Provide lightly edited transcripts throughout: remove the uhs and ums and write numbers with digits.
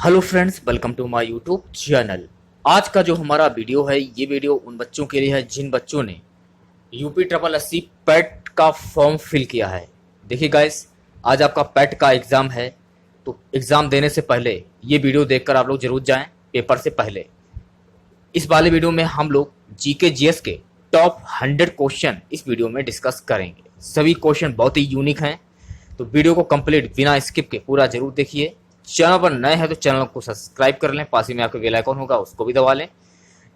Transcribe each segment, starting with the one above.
Hello friends, welcome to my YouTube channel. आज का जो हमारा वीडियो है, ये वीडियो उन बच्चों के लिए है जिन बच्चों ने UP triple S C PET का फॉर्म फिल किया है। देखिए गाइस, आज आपका पैट का एग्ज़ाम है, तो एग्ज़ाम देने से पहले ये वीडियो देखकर आप लोग जरूर जाएं पेपर से पहले। इस वाले वीडियो में हम लोग जीके जीएस के टॉप 100 क्वेश्चन इस वीडियो में डिस्कस करेंगे। सभी क्वेश्चन बहुत ही यूनिक हैं, तो वीडियो को कंप्लीट बिना स्किप के पूरा जरूर देखिए। चैनल पर नए हैं तो चैनल को सब्सक्राइब कर लें, पास ही में आपका बेल आइकन होगा उसको भी दबा लें।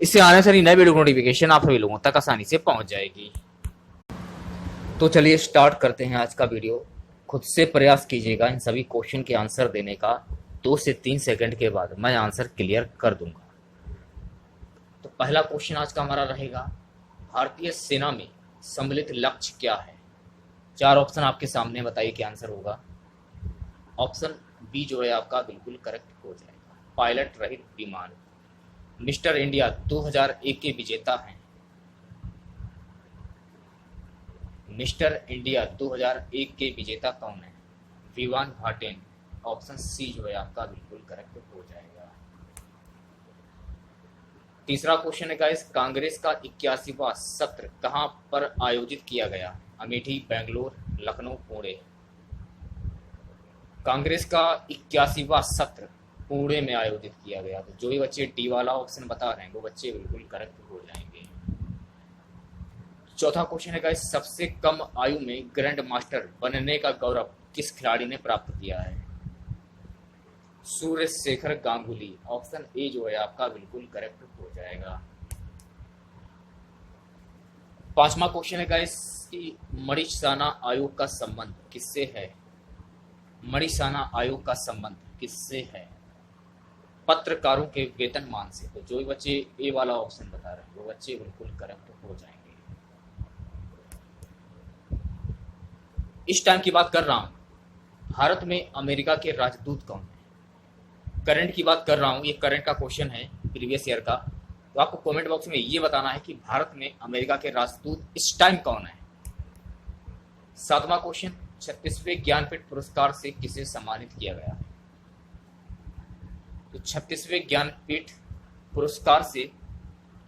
इससे आने से नए वीडियो नोटिफिकेशन आप सभी लोगों तक आसानी से पहुंच जाएगी। तो चलिए स्टार्ट करते हैं आज का वीडियो। खुद से प्रयास कीजिएगा इन सभी क्वेश्चन के आंसर देने का। 2 से 3 सेकंड के बाद मैं आंसर क्लियर कर दूंगा। तो पहला क्वेश्चन आज का हमारा रहेगा, भारतीय सेना में सम्मिलित लक्ष्य क्या है? 4 ऑप्शन आपके सामने, बताइए क्या आंसर होगा। ऑप्शन बी जो है आपका बिल्कुल करेक्ट हो जाएगा, पायलट रहित विमान। मिस्टर इंडिया 2001 के विजेता हैं। मिस्टर इंडिया 2001 के विजेता कौन है? विवान भाटेन। ऑप्शन सी जो है आपका बिल्कुल करेक्ट हो जाएगा। तीसरा क्वेश्चन है गाइस, कांग्रेस का 81वां सत्र कहां पर आयोजित किया गया? अमेठी, बेंगलोर, लखनऊ, पुणे। कांग्रेस का 81वां सत्र पुणे में आयोजित किया गया। तो जो भी बच्चे डी वाला ऑप्शन बता रहे हैं वो बच्चे बिल्कुल करेक्ट हो जाएंगे। चौथा क्वेश्चन है गाइस, सबसे कम आयु में ग्रैंड मास्टर बनने का गौरव किस खिलाड़ी ने प्राप्त किया है? सूर्य शेखर गांगुली। ऑप्शन ए जो है आपका बिल्कुल करेक्ट हो जाएगा। पांचवा क्वेश्चन है गाइस कि मणिसाना आयोग का संबंध किससे है? मणिसाना आयोग का संबंध किससे है? पत्रकारों के वेतनमान से। तो जो भी बच्चे ए वाला ऑप्शन बता रहे हैं वो बच्चे बिल्कुल करेक्ट हो जाएंगे। इस टाइम की बात कर रहा हूं, भारत में अमेरिका के राजदूत कौन है? करंट की बात कर रहा हूं, ये करंट का क्वेश्चन है प्रीवियस ईयर का। तो आपको कमेंट बॉक्स में ये बताना है कि भारत में अमेरिका के राजदूत इस टाइम कौन है। सातवां क्वेश्चन, 36वें ज्ञानपीठ पुरस्कार से किसे सम्मानित किया गया है? तो 36वें ज्ञानपीठ पुरस्कार से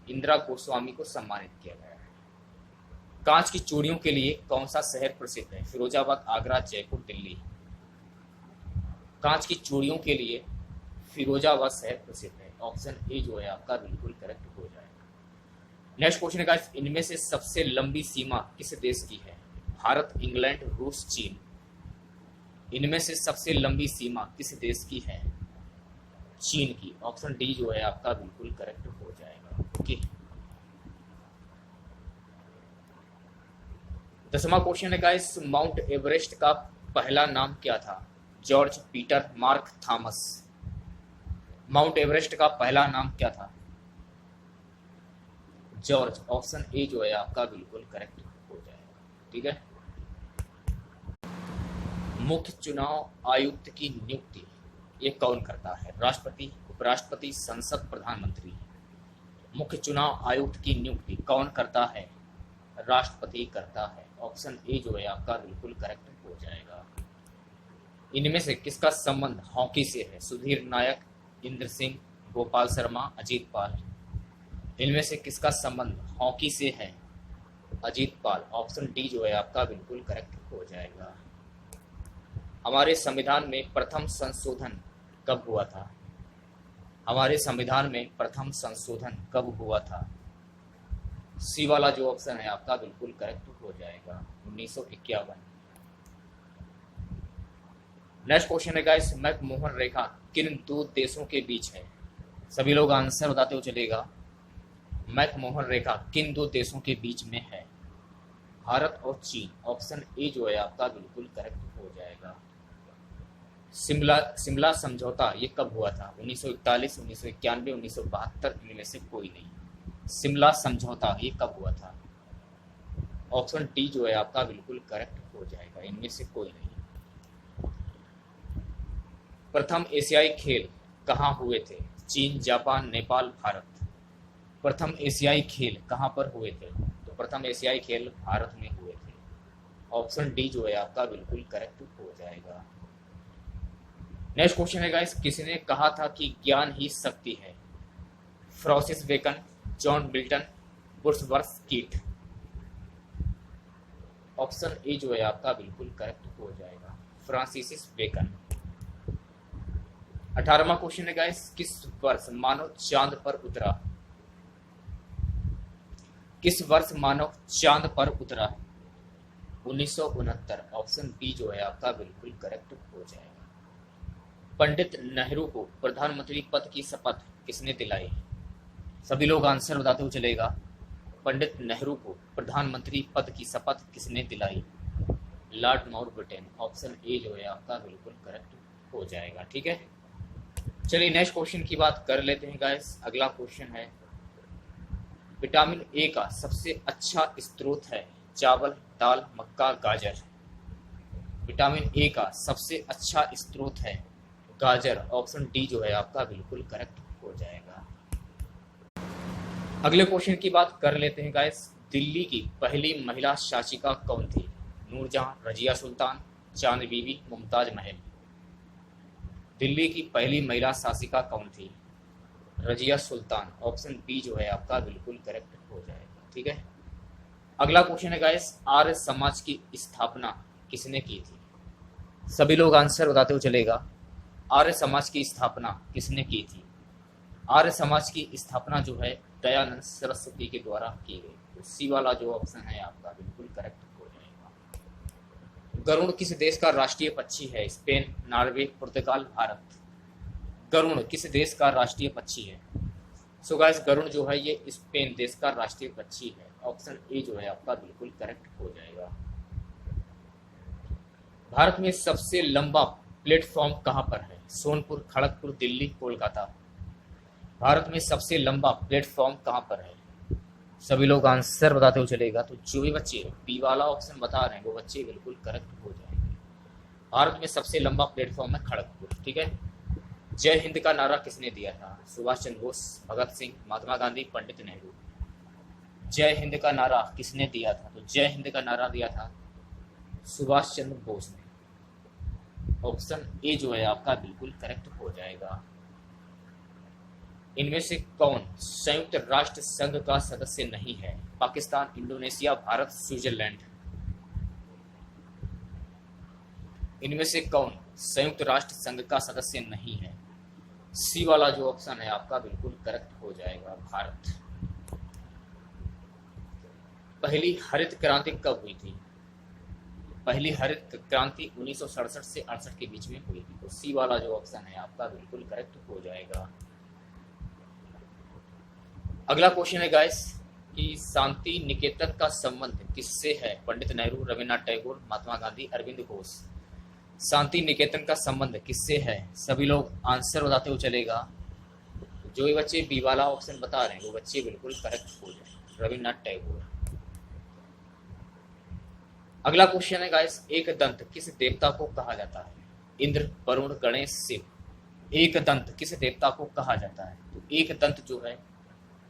इंदिरा गोस्वामी को सम्मानित किया गया है। कांच की चूड़ियों के लिए कौन सा शहर प्रसिद्ध है? फिरोजाबाद, आगरा, जयपुर, दिल्ली। कांच की चूड़ियों के लिए फिरोजाबाद शहर प्रसिद्ध है। ऑप्शन ए जो है आपका बिल्कुल करेक्ट हो जाएगा। नेक्स्ट क्वेश्चन है, इनमें से सबसे लंबी सीमा किस देश की है? भारत, इंग्लैंड, रूस, चीन। इनमें से सबसे लंबी सीमा किस देश की है? चीन की। ऑप्शन डी जो है आपका बिल्कुल करेक्ट हो जाएगा। ओके। 10वां क्वेश्चन है गाइस, माउंट एवरेस्ट का पहला नाम क्या था? George, Peter, mark, Thomas. Mount Everest का पहला नाम क्या था? जॉर्ज। ऑप्शन ए जो है आपका बिल्कुल करेक्ट हो जाएगा। ठीक है। मुख्य चुनाव आयुक्त की नियुक्ति ये कौन करता है? राष्ट्रपति, उपराष्ट्रपति, संसद, प्रधानमंत्री। मुख्य चुनाव आयुक्त की नियुक्ति कौन करता है? राष्ट्रपति करता है। ऑप्शन ए जो है आपका बिल्कुल करेक्ट हो जाएगा। इनमें से किसका संबंध हॉकी से है? सुधीर नायक, इंद्र सिंह, गोपाल शर्मा, अजीत पाल। इनमें से किसका संबंध हॉकी से है? अजीत पाल। ऑप्शन डी जो है आपका बिल्कुल करेक्ट हो जाएगा। हमारे संविधान में प्रथम संशोधन कब हुआ था? हमारे संविधान में प्रथम संशोधन कब हुआ था? सी वाला जो ऑप्शन है आपका बिल्कुल करेक्ट हो जाएगा, 1951। नेक्स्ट क्वेश्चन है गाइस, मैकमोहन रेखा किन 2 देशों के बीच है? सभी लोग आंसर बताते हो चलेगा। मैकमोहन रेखा किन 2 देशों के बीच में है? भारत और चीन। ऑप्शन ए जो है आपका बिल्कुल करेक्ट हो जाएगा। शिमला समझौता ये कब हुआ था? 1941, 1991, 1972। इनमें से कोई नहीं। शिमला समझौता ये कब हुआ था? ऑप्शन डी जो है आपका बिल्कुल करेक्ट हो जाएगा, इनमें से कोई नहीं। प्रथम एशियाई खेल कहाँ हुए थे? चीन, जापान, नेपाल, भारत। प्रथम एशियाई खेल कहाँ पर हुए थे? तो प्रथम एशियाई खेल भारत में हुए थे। ऑप्शन डी जो है आपका बिल्कुल करेक्ट हो जाएगा। नेक्स्ट क्वेश्चन है गाइस, किसने कहा था कि ज्ञान ही शक्ति है? Francis Bacon, John Milton, Wordsworth Keats. Option A जो है आपका बिल्कुल करेक्ट हो जाएगा, फ्रांसिस बेकन। 18वां क्वेश्चन है गाइस, किस वर्ष मानव चांद पर उतरा? किस वर्ष मानव चांद पर उतरा? 1969। ऑप्शन बी जो है आपका बिल्कुल करेक्ट हो जाएगा। पंडित नेहरू को प्रधानमंत्री पद की शपथ किसने दिलाई? सभी लोग आंसर बताते हुए चलेगा। पंडित नेहरू को प्रधानमंत्री पद की शपथ किसने दिलाई? Lord Mountbatten. ऑप्शन ए जो है आपका बिल्कुल करेक्ट हो जाएगा। ठीक है, चलिए नेक्स्ट क्वेश्चन की बात कर लेते हैं गाइस। अगला क्वेश्चन है, विटामिन ए का सबसे अच्छा स्रोत है चावल, दाल, मक्का, गाजर। विटामिन ए का सबसे अच्छा स्रोत है गाजर। ऑप्शन डी जो है आपका बिल्कुल करेक्ट हो जाएगा। अगले क्वेश्चन की बात कर लेते हैं गाइस। दिल्ली की पहली महिला शासिका कौन थी? नूरजहां, रजिया सुल्तान, चांद बीबी, मुमताज महल। दिल्ली की पहली महिला शासिका कौन थी? रजिया सुल्तान। ऑप्शन बी जो है आपका बिल्कुल करेक्ट हो जाएगा। ठीक है, अगला क्वेश्चन है गाइस, आर्य समाज की स्थापना किसने की थी? सभी लोग आंसर बताते हुए चलेगा। आर्य समाज की स्थापना किसने की थी? आर्य समाज की स्थापना जो है दयानंद सरस्वती के द्वारा की गई। तो सी वाला जो ऑप्शन है आपका बिल्कुल करेक्ट हो जाएगा। गरुड़ किस देश का राष्ट्रीय पक्षी है? स्पेन, नॉर्वे, पुर्तगाल, भारत। गरुड़ किस देश का राष्ट्रीय पक्षी है? सो गाइस गरुड़ जो है ये स्पेन देश का राष्ट्रीय पक्षी है। ऑप्शन ए जो है आपका बिल्कुल करेक्ट हो जाएगा। भारत में सबसे लंबा प्लेटफॉर्म कहां पर है? सोनपुर, खड़गपुर, दिल्ली, कोलकाता। भारत में सबसे लंबा प्लेटफॉर्म कहां पर है? सभी लोग आंसर बताते हुए चलेगा। तो जो भी बच्चे बी वाला ऑप्शन बता रहे हैं वो बच्चे बिल्कुल करेक्ट हो जाएंगे। भारत में सबसे लंबा प्लेटफॉर्म है खड़गपुर। ठीक है, जय हिंद का नारा किसने दिया था? सुभाष चंद्र बोस, भगत सिंह, महात्मा गांधी, पंडित नेहरू। जय हिंद का नारा किसने दिया था? तो जय हिंद का नारा दिया था सुभाष चंद्र बोस ने। ऑप्शन ए जो है आपका बिल्कुल करेक्ट हो जाएगा। इनमें से कौन संयुक्त राष्ट्र संघ का सदस्य नहीं है? Pakistan, Indonesia, Bharat, Switzerland. इनमें से कौन संयुक्त राष्ट्र संघ का सदस्य नहीं है? सी वाला जो ऑप्शन है आपका बिल्कुल करेक्ट हो जाएगा, भारत। पहली हरित क्रांति कब हुई थी? पहली हरित क्रांति 1967 से 68 के बीच में हुई थी। तो सी वाला जो ऑप्शन है आपका बिल्कुल करेक्ट हो जाएगा। अगला क्वेश्चन है गाइस कि शांति निकेतन का संबंध किससे है? पंडित नेहरू, रविन्द्रनाथ टैगोर, महात्मा गांधी, अरविंद घोष। शांति निकेतन का संबंध किससे है? सभी लोग आंसर बताते हुए चलेगा। जो भी बच्चे बी वाला ऑप्शन बता रहे हैं वो बच्चे बिल्कुल करेक्ट हो जाए, रविन्द्रनाथ टैगोर। अगला क्वेश्चन है गाइस, एक दंत किस देवता को कहा जाता है? इंद्र, वरुण, गणेश, शिव। एक दंत किस देवता को कहा जाता है? तो एक दंत जो है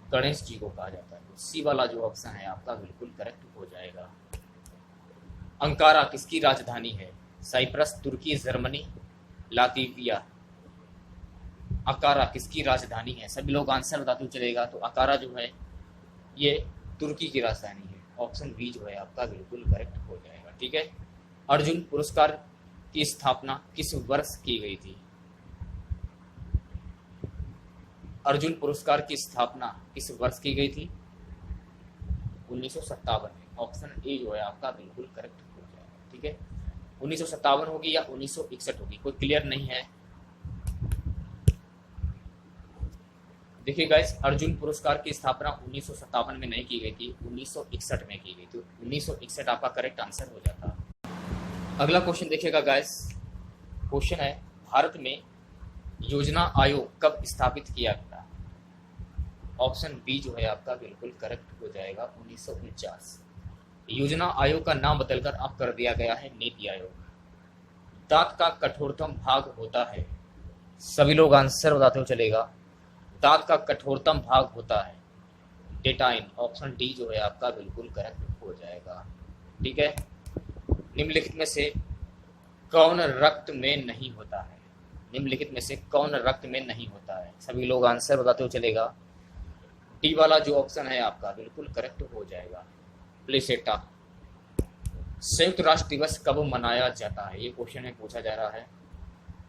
गणेश जी को कहा जाता है। तो सी वाला जो ऑप्शन है आपका बिल्कुल करेक्ट हो जाएगा। अंकारा किसकी राजधानी है? साइप्रस, तुर्की, जर्मनी, लातविया। अंकारा किसकी राजधानी है? सभी लोग आंसर बताते हुए चलेगा। तो अंकारा जो है ये तुर्की की राजधानी है। ऑप्शन बी जो है आपका बिल्कुल करेक्ट हो जाएगा। ठीक है, अर्जुन पुरस्कार की स्थापना किस वर्ष की गई थी? अर्जुन पुरस्कार की स्थापना किस वर्ष की गई थी? 1957 में। ऑप्शन ए जो है आपका बिल्कुल करेक्ट हो जाएगा। ठीक है, 1957 होगी या 1961 होगी, कोई क्लियर नहीं है। देखिए गाइस, अर्जुन पुरस्कार की स्थापना 1957 में नहीं की गई थी, 1961 में की गई थी। 1961 आपका करेक्ट आंसर हो जाता। अगला क्वेश्चन देखिएगा गाइस, क्वेश्चन है भारत में योजना आयोग कब स्थापित किया गया? ऑप्शन बी जो है आपका बिल्कुल करेक्ट हो जाएगा, 1949। योजना आयोग का नाम बदलकर अब कर दिया गया है नीति आयोग। दांत का कठोरतम भाग होता है, सभी लोग आंसर बताते हुए चलेगा। दांत का कठोरतम भाग होता है डेटाइन। ऑप्शन डी जो है आपका बिल्कुल करेक्ट हो जाएगा। ठीक है, निम्नलिखित में से कौन रक्त में नहीं होता है? निम्नलिखित में से कौन रक्त में नहीं होता है? सभी लोग आंसर बताते हो चलेगा। डी वाला जो ऑप्शन है आपका बिल्कुल करेक्ट हो जाएगा, प्लेसेटा। संयुक्त राष्ट्र दिवस कब मनाया जाता है? ये क्वेश्चन में पूछा जा रहा है।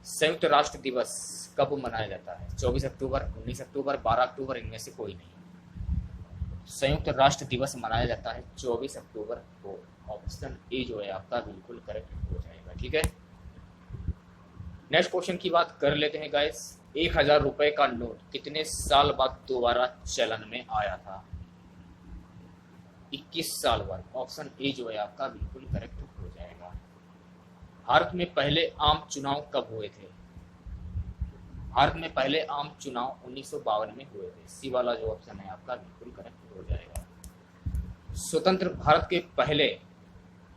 संयुक्त राष्ट्र दिवस कब मनाया जाता है? 24 अक्टूबर, 19 अक्टूबर, 12 अक्टूबर, इनमें से कोई नहीं। संयुक्त राष्ट्र दिवस मनाया जाता है 24 अक्टूबर को। ऑप्शन ए जो है आपका बिल्कुल करेक्ट हो जाएगा। ठीक है, नेक्स्ट क्वेश्चन की बात कर लेते हैं गाइस। 1000 रुपए का नोट कितने साल बाद दोबारा चलन में आया था? 21 साल बाद। ऑप्शन ए जो है आपका बिल्कुल करेक्ट हो जाएगा। भारत में पहले आम चुनाव कब हुए थे? भारत में पहले आम चुनाव 1952 में हुए थे। सी वाला जो ऑप्शन है आपका बिल्कुल करेक्ट हो जाएगा। स्वतंत्र भारत के पहले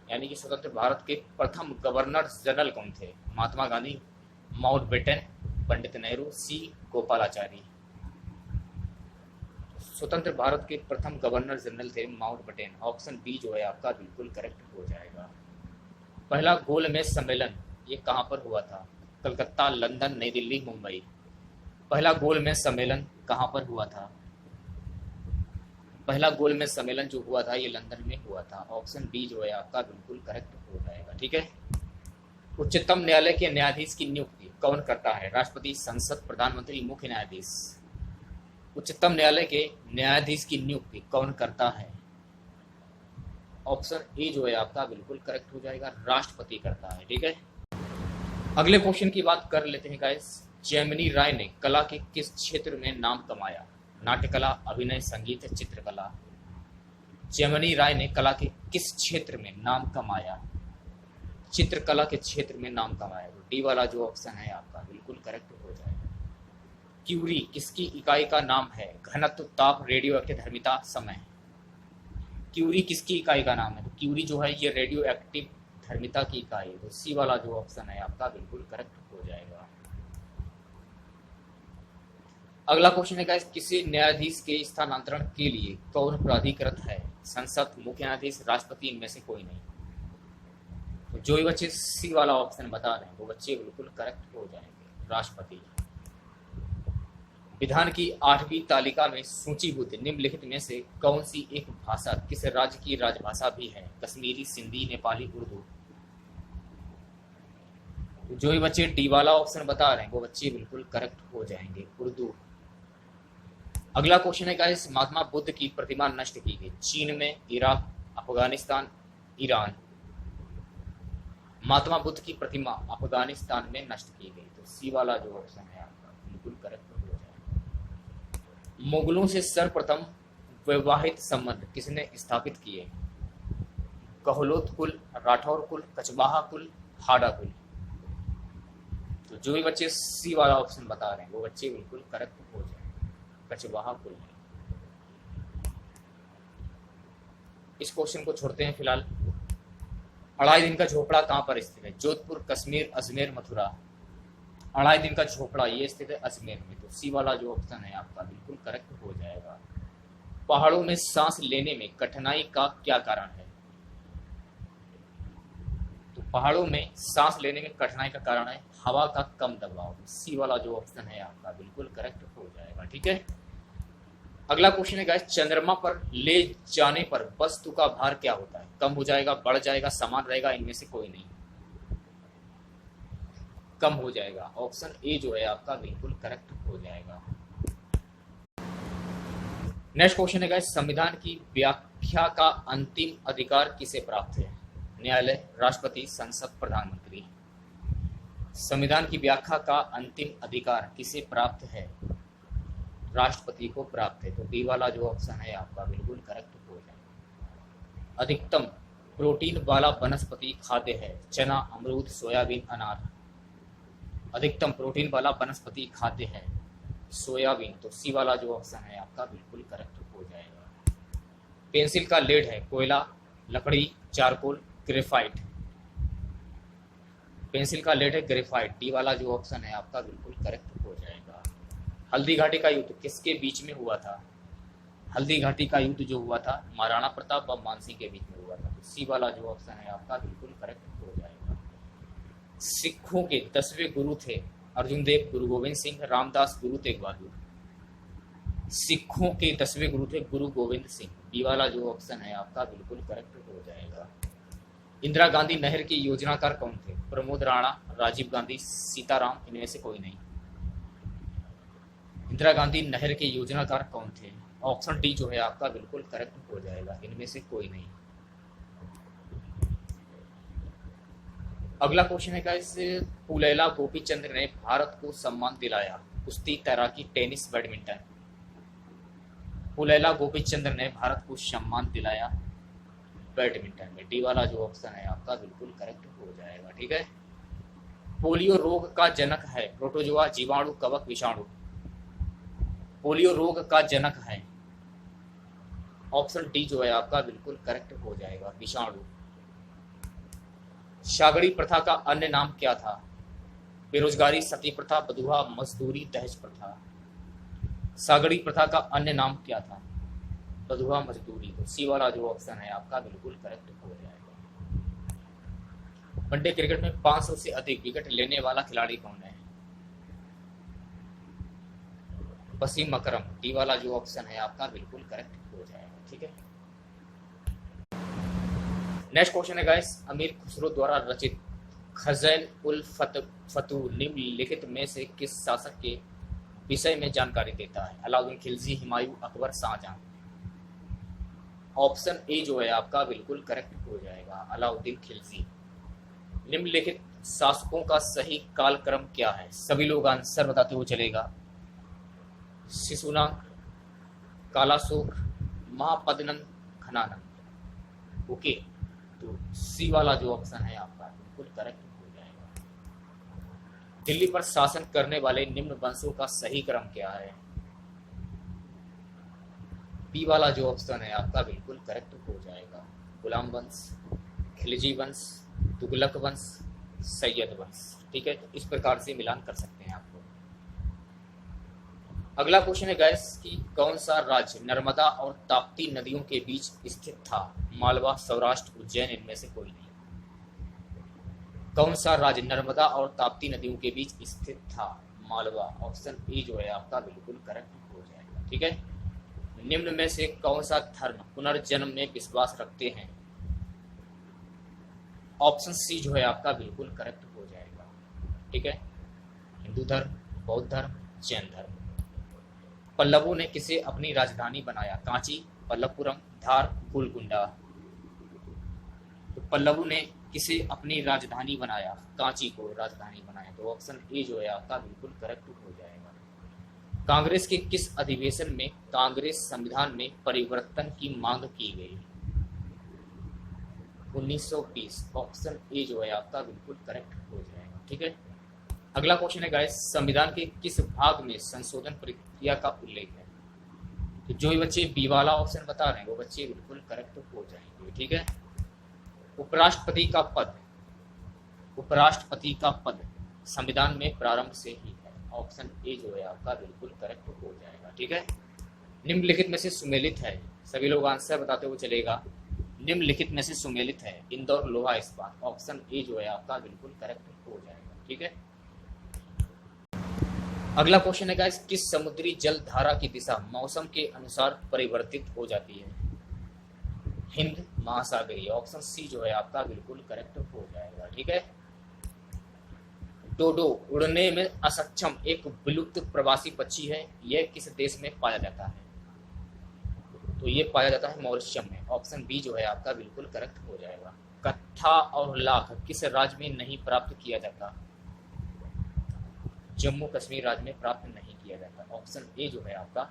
यानी कि स्वतंत्र भारत के प्रथम गवर्नर जनरल कौन थे? महात्मा गांधी, माउंटबेटन, पंडित नेहरू, सी गोपालाचारी। स्वतंत्र भारत के प्रथम गवर्नर जनरल थे माउंटबेटन। ऑप्शन बी जो है आपका बिल्कुल करेक्ट हो जाएगा। पहला गोलमेज सम्मेलन ये कहाँ पर हुआ था? कलकत्ता, लंदन, नई दिल्ली, मुंबई। पहला गोलमेज सम्मेलन कहाँ पर हुआ था? पहला गोलमेज सम्मेलन जो हुआ था ये लंदन में हुआ था। ऑप्शन बी जो है आपका बिल्कुल करेक्ट हो जाएगा। ठीक है, उच्चतम न्यायालय के न्यायाधीश की नियुक्ति कौन करता है? राष्ट्रपति, संसद, प्रधानमंत्री, मुख्य न्यायाधीश। उच्चतम न्यायालय के न्यायाधीश की नियुक्ति कौन करता है? ऑप्शन ए जो है आपका बिल्कुल करेक्ट हो जाएगा, राष्ट्रपति करता है। ठीक है, अगले क्वेश्चन की बात कर लेते हैं गाइस। जैमिनी राय ने कला के किस क्षेत्र में नाम कमाया? नाट्यकला, अभिनय, संगीत, चित्रकला। जैमिनी राय ने कला के किस क्षेत्र में नाम कमाया? चित्रकला के क्षेत्र में नाम कमाया। तो डी वाला जो ऑप्शन है आपका बिल्कुल करेक्ट हो जाएगा। क्यूरी किसकी इकाई का नाम है? घनत्व, ताप, रेडियो एक्टिव धर्मिता, समय। क्यूरी किसकी इकाई का नाम है? तो क्यूरी जो है ये रेडियो एक्टिव धर्मिता की इकाई है। तो सी वाला जो ऑप्शन है आपका बिल्कुल करेक्ट हो जाएगा। अगला क्वेश्चन है गाइस, किसी न्यायाधीश के स्थानांतरण के लिए कौन प्राधिकृत है? संसद, मुख्य न्यायाधीश, राष्ट्रपति, इनमें से कोई नहीं। तो जो भी बच्चे सी वाला ऑप्शन बता रहे हैं वो बच्चे बिल्कुल करेक्ट हो जाएंगे, राष्ट्रपति। विधान की 8वीं तालिका में सूचीबद्ध निम्नलिखित में से कौन सी एक भाषा किस राज्य की राजभाषा भी है? कश्मीरी, सिंधी, नेपाली, उर्दू। जो भी बच्चे डी वाला ऑप्शन बता रहे हैं वो बच्चे बिल्कुल करेक्ट हो जाएंगे, उर्दू। अगला क्वेश्चन है गाइस, महात्मा बुद्ध की प्रतिमा नष्ट की गई चीन में, इराक, अफगानिस्तान, ईरान। महात्मा बुद्ध की प्रतिमा अफगानिस्तान में नष्ट की गई। तो सी वाला जो ऑप्शन है आपका बिल्कुल करेक्ट हो जाएगा। मुगलों से सर्वप्रथम वैवाहिक संबंध किसने स्थापित किए? गहलोत कुल, राठौर कुल, कचवाहा कुल, हाड़ा कुल। तो जो भी बच्चे सी वाला ऑप्शन बता रहे हैं वो बच्चे बिल्कुल करेक्ट हो जाएंगे, कचवाहा कुल है। इस क्वेश्चन को छोड़ते हैं फिलहाल। अढ़ाई दिन का झोपड़ा कहाँ पर स्थित है? जोधपुर, कश्मीर, अजमेर, मथुरा। अढ़ाई दिन का झोपड़ा ये स्थित है अजमेर में। तो सी वाला जो ऑप्शन है आपका बिल्कुल करेक्ट हो जाएगा। पहाड़ों में सांस लेने में कठिनाई का क्या कारण है? तो पहाड़ों में सांस लेने में कठिनाई का कारण है हवा का कम दबाव। सी वाला जो ऑप्शन है आपका बिल्कुल करेक्ट हो जाएगा। ठीक है, अगला क्वेश्चन है गाइस, चंद्रमा पर ले जाने पर वस्तु का भार क्या होता है? कम हो जाएगा, बढ़ जाएगा, समान रहेगा, इनमें से कोई नहीं। कम हो जाएगा। ऑप्शन ए जो है आपका बिल्कुल करेक्ट हो जाएगा। नेक्स्ट क्वेश्चन है गाइस, संविधान की व्याख्या का अंतिम अधिकार किसे प्राप्त है? न्यायालय, राष्ट्रपति, संसद, प्रधानमंत्री। संविधान की व्याख्या का अंतिम अधिकार किसे प्राप्त है? राष्ट्रपति को प्राप्त है। तो बी वाला जो ऑप्शन है आपका बिल्कुल करेक्ट हो जाएगा। अधिकतम प्रोटीन वाला वनस्पति खाद्य है? चना, अमरूद, सोयाबीन, अनार। अधिकतम प्रोटीन वाला वनस्पति खाद्य है सोयाबीन। तो सी वाला जो ऑप्शन है आपका बिल्कुल करेक्ट हो जाएगा। पेंसिल का लेड है? कोयला, लकड़ी, चारकोल, ग्रेफाइट। पेंसिल का लेड है ग्रेफाइट। डी वाला जो ऑप्शन है आपका बिल्कुल करेक्ट हो जाएगा। हल्दी घाटी का युद्ध किसके बीच में हुआ था? हल्दी घाटी का युद्ध जो हुआ था महाराणा प्रताप और मानसिंह के बीच में हुआ था। तो सी वाला जो ऑप्शन है आपका बिल्कुल करेक्ट हो जाएगा। सिखों के 10वें गुरु थे अर्जुन देव गुरु गोविंद सिंह, रामदास गुरु तेग बहादुर। सिखों के 10वें गुरु थे गुरु गोविंद सिंह। बी वाला जो ऑप्शन है आपका बिल्कुल करेक्ट हो जाएगा। इंदिरा गांधी नहर के योजनाकार कौन थे? प्रमोद राणा, राजीव गांधी, सीताराम, इनमें से कोई नहीं। इंदिरा गांधी नहर के योजनाकार कौन थे? ऑप्शन डी जो है आपका बिल्कुल करेक्ट हो जाएगा, इनमें से कोई नहीं। अगला क्वेश्चन है गाइस, पुलेला गोपीचंद ने भारत को सम्मान दिलाया? कुश्ती, तैराकी, टेनिस, बैडमिंटन। पुलेला गोपीचंद ने भारत को सम्मान दिलाया बैडमिंटन में। डी वाला जो ऑप्शन है आपका बिल्कुल करेक्ट हो जाएगा, ठीक है। पोलियो रोग का जनक है? प्रोटोजोआ, जीवाणु, कवक, विषाणु। पोलियो रोग का जनक है, ऑप्शन डी जो है आपका बिल्कुल करेक्ट हो जाएगा, विषाणु। सागड़ी प्रथा का अन्य नाम क्या था? बेरोजगारी, सती प्रथा, बधुआ, मजदूरी, दहेज प्रथा। सागड़ी प्रथा का अन्य नाम क्या था? बधुआ, मजदूरी। तो सी वाला जो ऑप्शन है आपका बिल्कुल करेक्ट हो जाएगा। वनडे क्रिकेट में 500 से अधिक विकेट लेने वाला खिलाड़ी कौन है? वसीम अकरम। डी वाला जो ऑप्शन है आपका बिल्कुल करेक्ट हो जाएगा, ठीक है। नेक्स्ट क्वेश्चन है गाइस, अमीर खुसरो द्वारा रचित खज़ैन उल फतूह निम्नलिखित में से किस शासक के विषय में जानकारी देता है? अलाउद्दीन खिलजी, हुमायूं, अकबर, शाहजहां। ऑप्शन ए जो है आपका बिल्कुल करेक्ट हो जाएगा, अलाउद्दीन खिलजी। निम्नलिखित शासकों का सही कालक्रम क्या है? सभी लोग आंसर बताते हुए चलेगा। शिशुनाग, कालाशोक, महापद्मनंद, घनानंद। ओके, तो सी वाला जो ऑप्शन है आपका बिल्कुल करेक्ट हो जाएगा। दिल्ली पर शासन करने वाले निम्न वंशों का सही क्रम क्या है? बी वाला जो ऑप्शन है आपका बिल्कुल करेक्ट हो जाएगा, गुलाम वंश, खिलजी वंश, तुगलक वंश, सैयद वंश, ठीक है। तो इस प्रकार से मिलान कर सकते हैं आपको। अगला क्वेश्चन है गैस कि कौन सा राज्य नर्मदा और ताप्ती नदियों के बीच स्थित था? मालवा, सौराष्ट्र, उज्जैन, इनमें से कोई नहीं। कौन सा राज्य नर्मदा और ताप्ती नदियों के बीच स्थित था? मालवा। ऑप्शन ए जो है आपका बिल्कुल करेक्ट हो जाएगा, ठीक है। निम्न में से कौन सा धर्म पुनर्जन्म में विश्वास रखते हैं? ऑप्शन सी जो है आपका बिल्कुल करेक्ट हो जाएगा, ठीक है। हिंदू धर्म, बौद्ध धर्म, जैन धर्म। पल्लवों ने किसे अपनी राजधानी बनाया? कांची, पल्लवपुरम, धार, गोलकुंडा। तो पल्लवों ने किसे अपनी राजधानी बनाया? कांची को राजधानी बनाया। तो ऑप्शन ए जो है आपका बिल्कुल करेक्ट हो जाएगा। कांग्रेस के किस अधिवेशन में कांग्रेस संविधान में परिवर्तन की मांग की गई? 1920। ऑप्शन ए जो है आपका बिल्कुल करेक्ट हो जाएगा, ठीक है। अगला क्वेश्चन है गाइस, संविधान के किस भाग में संशोधन प्रक्रिया का उल्लेख है? तो जो बच्चे बी वाला ऑप्शन बता रहे हैं वो बच्चे बिल्कुल करेक्ट हो जाएंगे, ठीक है। उपराष्ट्रपति का पद, उपराष्ट्रपति का पद संविधान में प्रारंभ से ही है। ऑप्शन ए जो है आपका बिल्कुल करेक्ट हो जाएगा, ठीक है। निम्नलिखित में से सुमेलित है, सभी लोग आंसर बताते हुए चलेगा। निम्नलिखित में से सुमेलित है इंदौर लोहा इस्पात। ऑप्शन ए जो है आपका बिल्कुल करेक्ट हो जाएगा, ठीक है। अगला क्वेश्चन है गाइस, किस समुद्री जल धारा की दिशा मौसम के अनुसार परिवर्तित हो जाती है? हिंद महासागरीय। ऑप्शन सी जो है आपका बिल्कुल करेक्ट हो जाएगा, ठीक है। डोडो उड़ने में असक्षम एक विलुप्त प्रवासी पक्षी है, यह किस देश में पाया जाता है? तो ये पाया जाता है मॉरिशस में। ऑप्शन बी जो है आपका बिल्कुल करेक्ट हो जाएगा। कत्था और लाख किस राज्य में नहीं प्राप्त किया जाता? जम्मू कश्मीर राज्य में प्राप्त नहीं किया जाता। ऑप्शन ए जो है आपका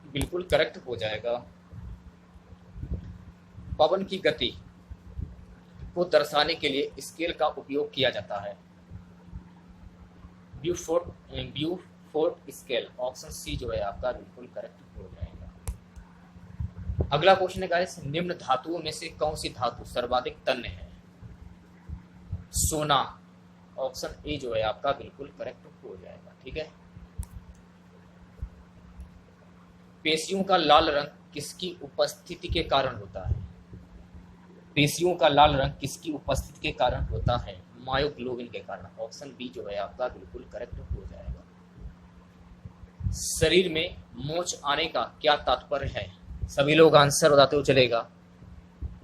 बिल्कुल करेक्ट हो जाएगा। पवन की गति को दर्शाने के लिए स्केल का उपयोग किया जाता है। Beaufort scale. ऑप्शन सी जो है आपका बिल्कुल करेक्ट हो जाएगा। अगला क्वेश्चन है गाइस, निम्न धातुओं में से कौन सी धातु सर्वाधिक तन्य है? सोना। ऑप्शन ए जो है आपका बिल्कुल करेक्ट हो जाएगा, ठीक है। पेशियों का लाल रंग किसकी उपस्थिति के कारण होता है? पेशियों का लाल रंग किसकी उपस्थिति के कारण होता है? मायोग्लोबिन के कारण। ऑप्शन बी जो है आपका बिल्कुल करेक्ट हो जाएगा। शरीर में मोच आने का क्या तात्पर्य है? सभी लोग आंसर बताते हुए चलेगा।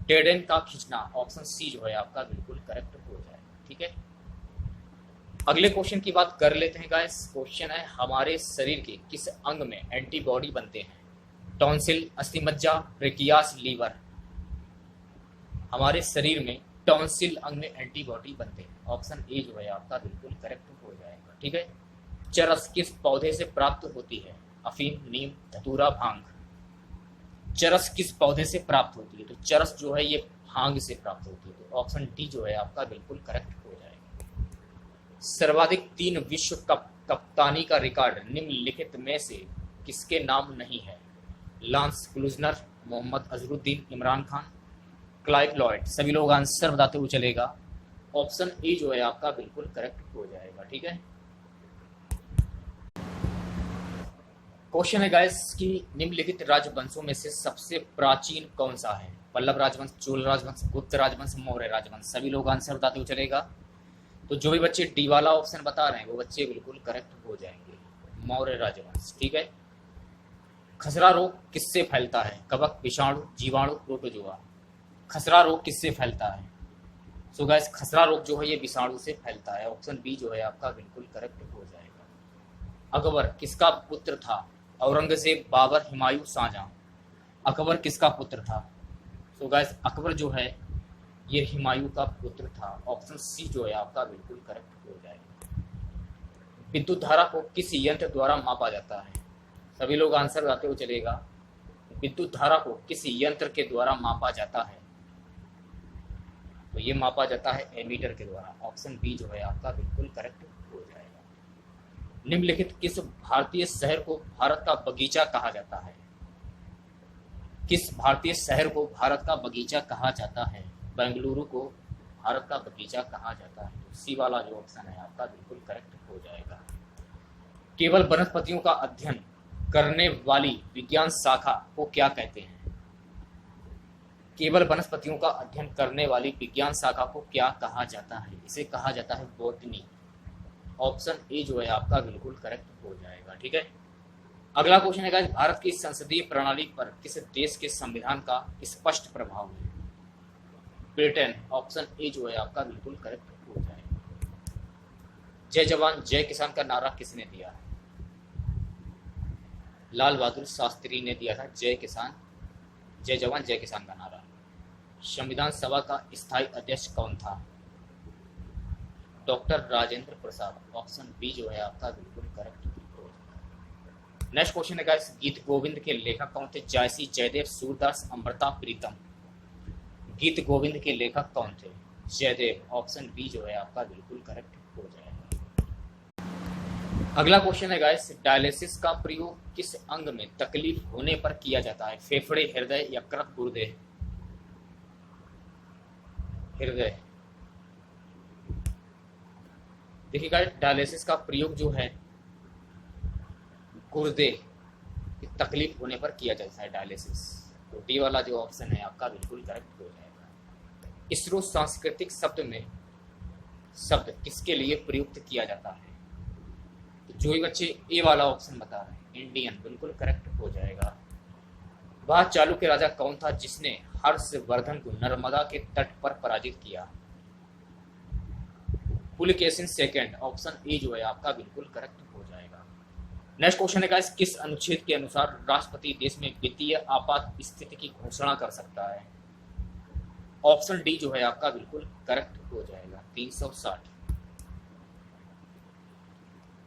टेंडन का खींचना। ऑप्शन सी जो है आपका बिल्कुल करेक्ट हो जाएगा। ठीक है, अगले क्वेश्चन की बात कर लेते हैं गाइस। क्वेश्चन है हमारे शरीर के किस अंग में एंटीबॉडी बनते हैं? टॉन्सिल, अस्थिमज्जा, ब्रेकियास, लीवर। हमारे शरीर में टॉन्सिल अंग में एंटीबॉडी बनते हैं। ऑप्शन ए जो है आपका बिल्कुल करेक्ट हो जाएगा। ठीक है, चरस किस पौधे से प्राप्त होती है? अफीम, नीम, धतूरा, भांग। चरस किस पौधे से प्राप्त होती है? तो चरस जो है ये भांग से प्राप्त होती है। तो ऑप्शन डी जो है आपका बिल्कुल करेक्ट हो जाएगा। सर्वाधिक 3 विश्व कप कप्तानी का रिकॉर्ड निम्नलिखित में से किसके नाम नहीं है? Lance Klusener, Mohammad Azharuddin, Imran Khan, Clive Lloyd. सभी लोग आंसर बताते हुए चलेगा। ऑप्शन ए जो है आपका बिल्कुल करेक्ट हो जाएगा। ठीक है, क्वेश्चन है गाइस कि निम्नलिखित राजवंशों में से सबसे प्राचीन कौन सा है? पल्लव राजवंश, चोल राजवंश, गुप्त राजवंश, मौर्य राजवंश। सभी लोग आंसर बताते हुए चलेगा। तो जो भी बच्चे डी वाला ऑप्शन बता रहे हैं वो बच्चे बिल्कुल करेक्ट हो जाएंगे, मौर्य राजवंश। ठीक है, खसरा रोग किससे फैलता है? कवक, विषाणु, जीवाणु, प्रोटोजोआ। खसरा रोग किससे फैलता है? सो गाइस खसरा रोग जो है ये विषाणु से फैलता है। ऑप्शन बी जो है आपका बिल्कुल करेक्ट हो जाएगा। अकबर किसका पुत्र था? औरंगजेब, बाबर, हुमायूं, शाहजहां। अकबर किसका पुत्र था? सो गाइस अकबर जो है ये हुमायूं का पुत्र था। ऑप्शन सी जो है आपका बिल्कुल करेक्ट हो जाएगा। विद्युत धारा को किस यंत्र द्वारा मापा जाता है? सभी लोग आंसर बताते हुए चलेगा। विद्युत धारा को किस यंत्र के द्वारा मापा जाता है? तो ये मापा जाता है एमीटर के द्वारा। ऑप्शन बी जो है आपका बिल्कुल करेक्ट हो जाएगा। निम्नलिखित किस भारतीय शहर को भारत का बगीचा कहा जाता है? किस भारतीय शहर को भारत का बगीचा कहा जाता है? बेंगलुरु को भारत का बगीचा कहा जाता है। तो सी वाला जो ऑप्शन है आपका बिल्कुल करेक्ट हो जाएगा। केवल वनस्पतियों का अध्ययन करने वाली विज्ञान शाखा को क्या कहते हैं? केवल वनस्पतियों का अध्ययन करने वाली विज्ञान शाखा को क्या कहा जाता है? इसे कहा जाता है बॉटनी। ऑप्शन ए जो है आपका बिल्कुल करेक्ट हो जाएगा। ठीक है, अगला क्वेश्चन है गाइस, भारत की संसदीय प्रणाली पर किस देश के संविधान का स्पष्ट प्रभाव है? ब्रिटेन। ऑप्शन ए जो है आपका बिल्कुल करेक्ट हो जाएगा। जय जवान जय किसान का नारा किसने दिया है? लाल बहादुर शास्त्री ने दिया था जय किसान, जय जवान जय किसान का नारा। संविधान सभा का स्थायी अध्यक्ष कौन था? Doctor Rajendra Prasad. Option B जो है आपका बिल्कुल करेक्ट हो जाएगा। नेक्स्ट क्वेश्चन है गाइस, गीत गोविंद के लेखक कौन थे? जयसी, जयदेव, सूरदास, अमृता, प्रीतम। गीत गोविंद के लेखक कौन थे? जयदेव। ऑप्शन बी जो है आपका बिल्कुल करेक्ट हो जाएगा। अगला क्वेश्चन है गाइस, डायलिसिस का प्रयोग किस अंग में तकलीफ होने पर किया जाता है? फेफड़े, हृदय, यकृत, गुर्दे। हृदय। देखिए गाइस डायलिसिस का प्रयोग जो है गुर्दे की तकलीफ होने पर किया जाता है डायलिसिस। तो डी वाला जो ऑप्शन है आपका बिल्कुल करेक्ट हो जाएगा। इसरो सांस्कृतिक शब्द किसके लिए प्रयुक्त किया जाता है? तो जो भी बच्चे ए वाला ऑप्शन बता रहे हैं इंडियन, बिल्कुल करेक्ट हो जाएगा। वह चालुक्य राजा कौन था जिसने हर्षवर्धन को नर्मदा के तट पर पराजित किया? पुलकेशिन सेकंड। ऑप्शन ए जो है आपका बिल्कुल करेक्ट हो जाएगा। नेक्स्ट क्वेश्चन है गाइस, किस अनुच्छेद के अनुसार राष्ट्रपति देश में वित्तीय आपात स्थिति की घोषणा कर सकता है? ऑप्शन डी जो है आपका बिल्कुल करेक्ट हो जाएगा, 360।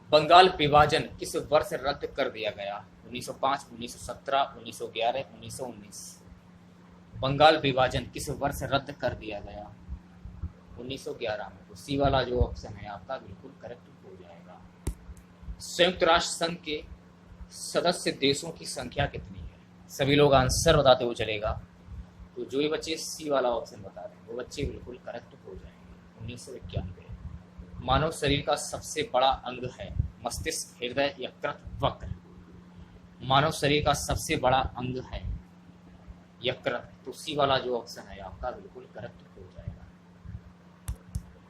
बंगाल विभाजन किस वर्ष रद्द कर दिया गया? 1905, 1917, 1911, 1919। बंगाल विभाजन किस वर्ष रद्द कर दिया गया? 1911 में। तो सी वाला जो ऑप्शन है आपका बिल्कुल करेक्ट हो जाएगा। संयुक्त राष्ट्र संघ के सदस्य देशों की संख्या कितनी है? सभी लोग आंसर बताते हुए चलेगा। तो जो भी बच्चे सी वाला ऑप्शन बता रहे हैं वो बच्चे बिल्कुल करेक्ट हो जाएंगे, 1991। मानव शरीर का सबसे बड़ा अंग है मस्तिष्क, हृदय, यकृत, वक्र। मानव शरीर का सबसे बड़ा अंग है यकृत। तो सी वाला जो ऑप्शन है आपका बिल्कुल करेक्ट हो जाएगा।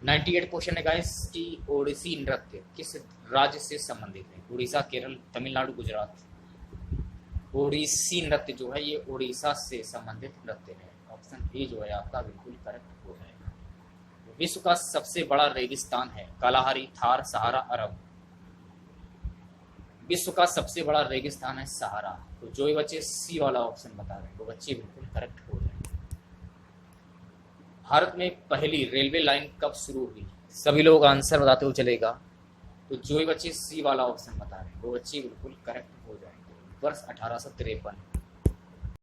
98 क्वेश्चन है गाइस कि ओडिसी नृत्य किस राज्य से संबंधित है? उड़ीसा, केरल, तमिलनाडु, गुजरात। ओडिसी नृत्य जो है ये उड़ीसा से संबंधित नृत्य है। ऑप्शन ए जो है आपका बिल्कुल करेक्ट हो जाएगा। विश्व का सबसे बड़ा रेगिस्तान है? कालाहारी, थार, सहारा, अरब। विश्व का सबसे बड़ा रेगिस्तान है सहारा। तो जो भी बच्चे सी वाला ऑप्शन बता रहे हैं वो बच्चे बिल्कुल करेक्ट हो जाएंगे। भारत में पहली रेलवे लाइन कब शुरू हुई? सभी लोग आंसर बताते हुए चलेगा। तो जो भी बच्चे सी वाला ऑप्शन बता रहे हैं वो बच्चे बिल्कुल करेक्ट हो जाएंगे। वर्ष 1853।